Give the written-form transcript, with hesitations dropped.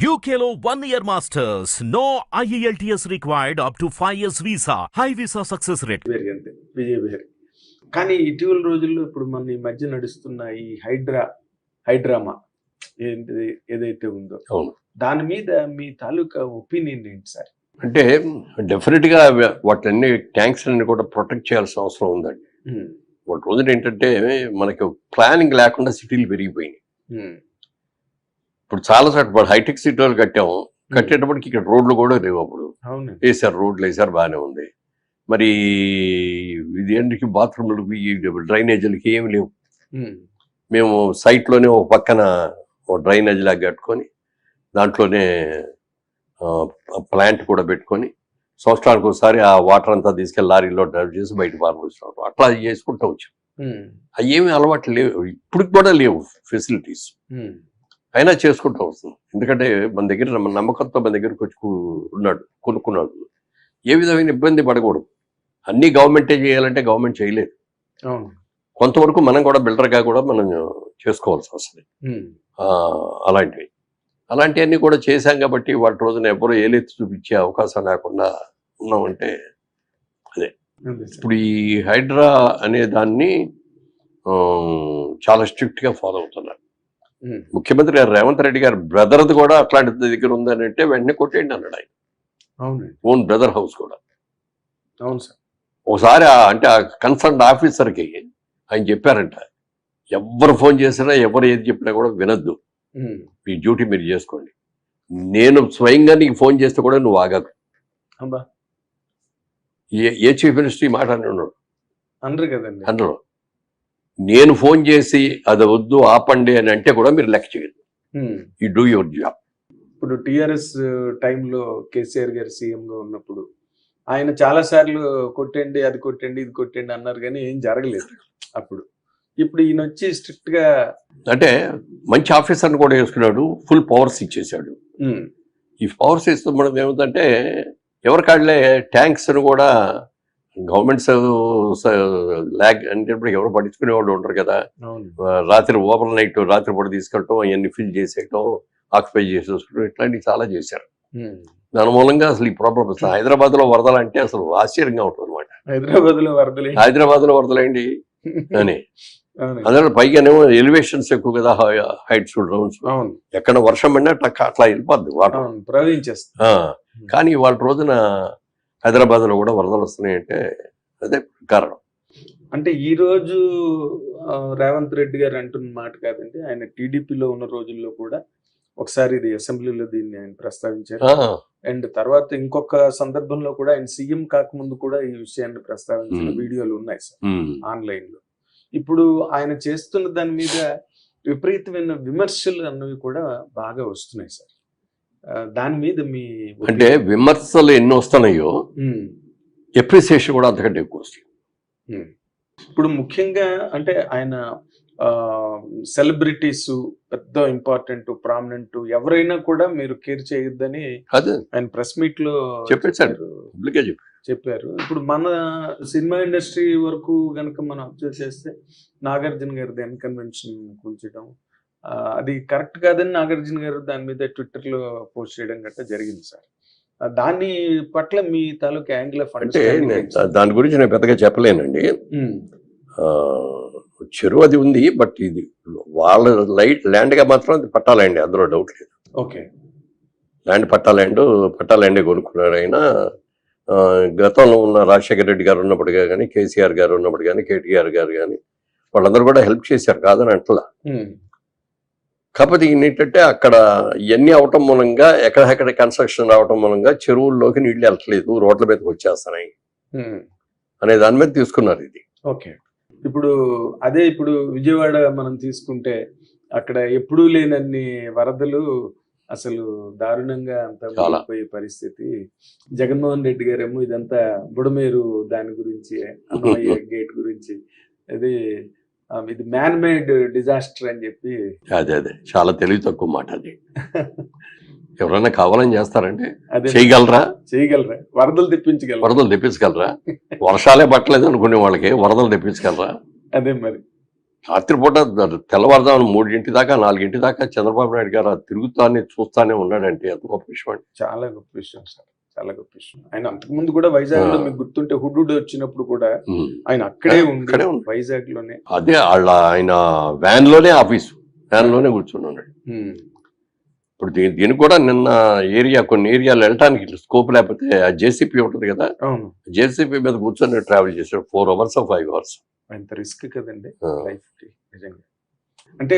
UKLO 1 year masters. No IELTS required up to 5 years visa. High visa success rate. అంతే విజయ్ బిహారీ. కానీ ఇటీవల రోజుల్లో ఇప్పుడు మన ఈ మధ్య నడుస్తున్న ఈ హైడ్రామా ఏదైతే ఉందో దాని మీద మీ తాలూకా ఒపీనియన్ ఏంటి సార్? అంటే డెఫినెట్ గా వాటిని ట్యాంక్స్ అన్ని కూడా ప్రొటెక్ట్ చేయాల్సిన అవసరం ఉందండి. వాటి రోజున ఏంటంటే మనకి ప్లానింగ్ లేకుండా సిటీలు పెరిగిపోయినాయి. ఇప్పుడు చాలా చోట్ల హైటెక్ సిటీలు కట్టేటప్పటికి ఇక్కడ రోడ్లు కూడా లేవు. అప్పుడు వేసారు, రోడ్లు వేసారు, బాగానే ఉంది. మరి ఇది ఏంటికి బాత్రూమ్లకి డ్రైనేజీలకి ఏమి లేవు. మేము సైట్లోనే ఒక పక్కన ఒక డ్రైనేజ్ లాగా కట్టుకొని దాంట్లోనే ప్లాంట్ కూడా పెట్టుకొని సంవత్సరానికి ఒకసారి ఆ వాటర్ అంతా తీసుకెళ్ళి లారీలో డ్రైవ్ చేసి బయట పారబోస్తున్నాం. అట్లా చేసుకుంటూ వచ్చాం. అవి ఏమి అలవాట్లు లేవు, ఇప్పుడు కూడా లేవు ఫెసిలిటీస్. అయినా చేసుకుంటూ వస్తుంది. ఎందుకంటే మన దగ్గర నమ్మకంతో మన దగ్గరకు వచ్చి కొనుక్కున్నాడు. ఏ విధమైన ఇబ్బంది పడకూడదు. అన్నీ గవర్నమెంటే చేయాలంటే గవర్నమెంట్ చేయలేదు. కొంతవరకు మనం కూడా బిల్డర్గా కూడా మనం చేసుకోవాల్సి వస్తుంది. అలాంటివన్నీ కూడా చేశాం కాబట్టి వాటి రోజున ఎవరో ఏలెత్తి చూపించే అవకాశం లేకుండా ఉన్నామంటే అదే. ఇప్పుడు ఈ హైడ్రా అనే దాన్ని చాలా స్ట్రిక్ట్గా ఫాలో అవుతున్నారు. ముఖ్యమంత్రి గారు రేవంత్ రెడ్డి గారు బ్రదర్ది కూడా అట్లాంటి దగ్గర ఉందని అంటే వెంటనే కొట్టేయండి అన్నాడు ఆయన. ఓన్ బ్రదర్ హౌస్ కూడా. అవును సార్. ఒకసారి అంటే ఆ కన్సర్న్ ఆఫీసర్కి ఆయన చెప్పారంట, ఎవరు ఫోన్ చేసినా ఎవరు ఏది చెప్పినా కూడా వినొద్దు, మీ డ్యూటీ మీరు చేసుకోండి. నేను స్వయంగా నీకు ఫోన్ చేస్తే కూడా నువ్వు ఆగకు. ఏ చీఫ్ మినిస్టర్ ఈ మాట అని ఉన్నాడు అనరు కదండి. అందరూ నేను ఫోన్ చేసి అది వద్దు ఆపండి అని అంటే కూడా మీరు లెక్క చేయదు. You do your job. ఇప్పుడు టిఆర్ఎస్ టైంలో కేసీఆర్ గారు సీఎంగా ఉన్నప్పుడు ఆయన చాలా సార్లు కొట్టండి, అది కొట్టండి, ఇది కొట్టండి అన్నారు, కానీ ఏం జరగలేదు అప్పుడు. ఇప్పుడు ఈయన వచ్చి స్ట్రిక్ట్ గా అంటే మంచి ఆఫీసర్ని కూడా వేసుకున్నాడు, ఫుల్ పవర్స్ ఇచ్చేసాడు. ఈ పవర్స్ ఇస్తూ మనం ఏమిటంటే ఎవరికాడలే ట్యాంక్స్ కూడా గవర్నమెంట్స్ ల్యాగ్ అంటే ఎవరు పట్టించుకునే వాళ్ళు ఉంటారు కదా. రాత్రి ఓవర్ నైట్ రాత్రిపూట తీసుకెళ్ళటం, అవన్నీ ఫిల్ చేసేయటం, ఆక్యుపై చేసేసుకోవడం, ఇట్లాంటివి చాలా చేశారు. దాని మూలంగా అసలు ఈ ప్రాబ్లం అసలు హైదరాబాద్ లో వరదలు అంటే అసలు ఆశ్చర్యంగా ఉంటుంది అనమాట. హైదరాబాద్ లో వరదలేండి అని. అందులో పైగానేమో ఎలివేషన్స్ ఎక్కువ కదా, హైట్స్ రౌండ్స్, ఎక్కడ వర్షం పడినా అట్లా వెళ్ళిపోద్ది వాటర్ ప్రవహించేస్తుంది. కానీ వాళ్ళ రోజున హైదరాబాద్ లో కూడా వరదలు వస్తున్నాయంటే అదే కారణం. అంటే ఈ రోజు రేవంత్ రెడ్డి గారు అంటున్న మాట కాదండి, ఆయన టీడీపీలో ఉన్న రోజుల్లో కూడా ఒకసారి ఇది అసెంబ్లీలో దీన్ని ఆయన ప్రస్తావించారు. అండ్ తర్వాత ఇంకొక సందర్భంలో కూడా ఆయన సీఎం కాకముందు కూడా ఈ విషయాన్ని ప్రస్తావించిన వీడియోలు ఉన్నాయి సార్ ఆన్లైన్ లో. ఇప్పుడు ఆయన చేస్తున్న దాని మీద విపరీతమైన విమర్శలు అన్నవి కూడా బాగా వస్తున్నాయి సార్. దాని మీద మీ అంటే విమర్శలు ఎన్ని వస్తున్నాయో ఎప్రిసియేషన్ కూడా అంతకంటే ఎక్కువ వస్తుంది. ఇప్పుడు ముఖ్యంగా అంటే ఆయన సెలబ్రిటీస్ పెద్ద ఇంపార్టెంట్ ప్రామినెంట్ ఎవరైనా కూడా మీరు కేర్ చేయొద్దని ఆయన ప్రెస్ మీట్ లో చెప్పారు. ఇప్పుడు మన సినిమా ఇండస్ట్రీ వరకు గనక మనం అబ్జర్వ్ చేస్తే నాగార్జున గారి దెన్ కన్వెన్షన్ కూల్చడం అది కరెక్ట్ కాదని నాగార్జున గారు దాని మీద ట్విట్టర్ లో పోస్ట్ చేయడం గట్రా జరిగింది సార్. దాని పట్ల మీ తాలూకా యాంగిల్ ఆఫ్ అంటే దాని గురించి నేను పెద్దగా చెప్పలేనండి. చెరువు అది ఉంది, బట్ ఇది వాళ్ళ ల్యాండ్ గా మాత్రం అది పట్టా ల్యాండ్, అందులో డౌట్ లేదు. ఓకే, ల్యాండ్ పట్టా ల్యాండే కొనుక్కున్నారు ఆయన. గతంలో ఉన్న రాజశేఖర రెడ్డి గారు ఉన్నప్పుడు కానీ, కేసీఆర్ గారు ఉన్నప్పుడు కానీ, కేటీఆర్ గారు కానీ వాళ్ళందరూ కూడా హెల్ప్ చేశారు, కాదని అంటలా. కాకపోతే ఏంటంటే అక్కడ ఇవన్నీ అవటం మూలంగా ఎక్కడెక్కడ కన్స్ట్రక్షన్ రావటం మూలంగా చెరువుల్లోకి నీళ్లు వెళ్ళట్లేదు, రోడ్ల మీదకి వచ్చేస్తున్నాయి అనే దాని మీద తీసుకున్నారు ఇది. ఓకే, ఇప్పుడు విజయవాడ మనం తీసుకుంటే అక్కడ ఎప్పుడూ లేనన్ని వరదలు, అసలు దారుణంగా అంతా పోయే పరిస్థితి. జగన్మోహన్ రెడ్డి గారేమో ఇదంతా బుడమేరు దాని గురించి, అన్నమయ్య గేట్ గురించి, ఇది మ్యాన్ మేడ్ డిజాస్టర్ అని చెప్పి. అదే చాలా తెలివి తక్కువ మాట అది. ఎవరైనా కావాలని చేస్తారంటే చేయగలరా? వరదలు తెప్పించగలరా? వర్షాలే పట్టలేదు అనుకునే వాళ్ళకి వరదలు తెప్పించగలరా? అదే మరి రాత్రిపూట తెల్లవారుదామని 3 దాకా 4 దాకా చంద్రబాబు నాయుడు గారు తిరుగుతానే చూస్తానే ఉన్నాడంటే అది గొప్ప విషయం అండి. చాలా గొప్ప విషయం సార్, చాలా గొప్ప విషయం. ఆయన అంతకుముందు కూడా వైజాగ్ లో మీకు గుర్తుంటే హుడ్ వచ్చినప్పుడు కూడా ఆయన అక్కడే అక్కడే ఉండి వైజాగ్ లోనే అదే ఆయన వ్యాన్ లోనే ఆఫీసు, వ్యాన్ లోనే కూర్చుని ఉన్నాడు. ఇప్పుడు దీనికి కూడా నిన్న కొన్ని ఏరియాలు వెళ్ళటానికి స్కోప్ లేకపోతే ఆ జేసీపీ ఉంటుంది కదా, అవును జేసీపీ మీద కూర్చొని ట్రావెల్ చేశాడు 4 hours 5 hours. అంత రిస్క్ కదండి లైఫ్ కి నిజంగా. అంటే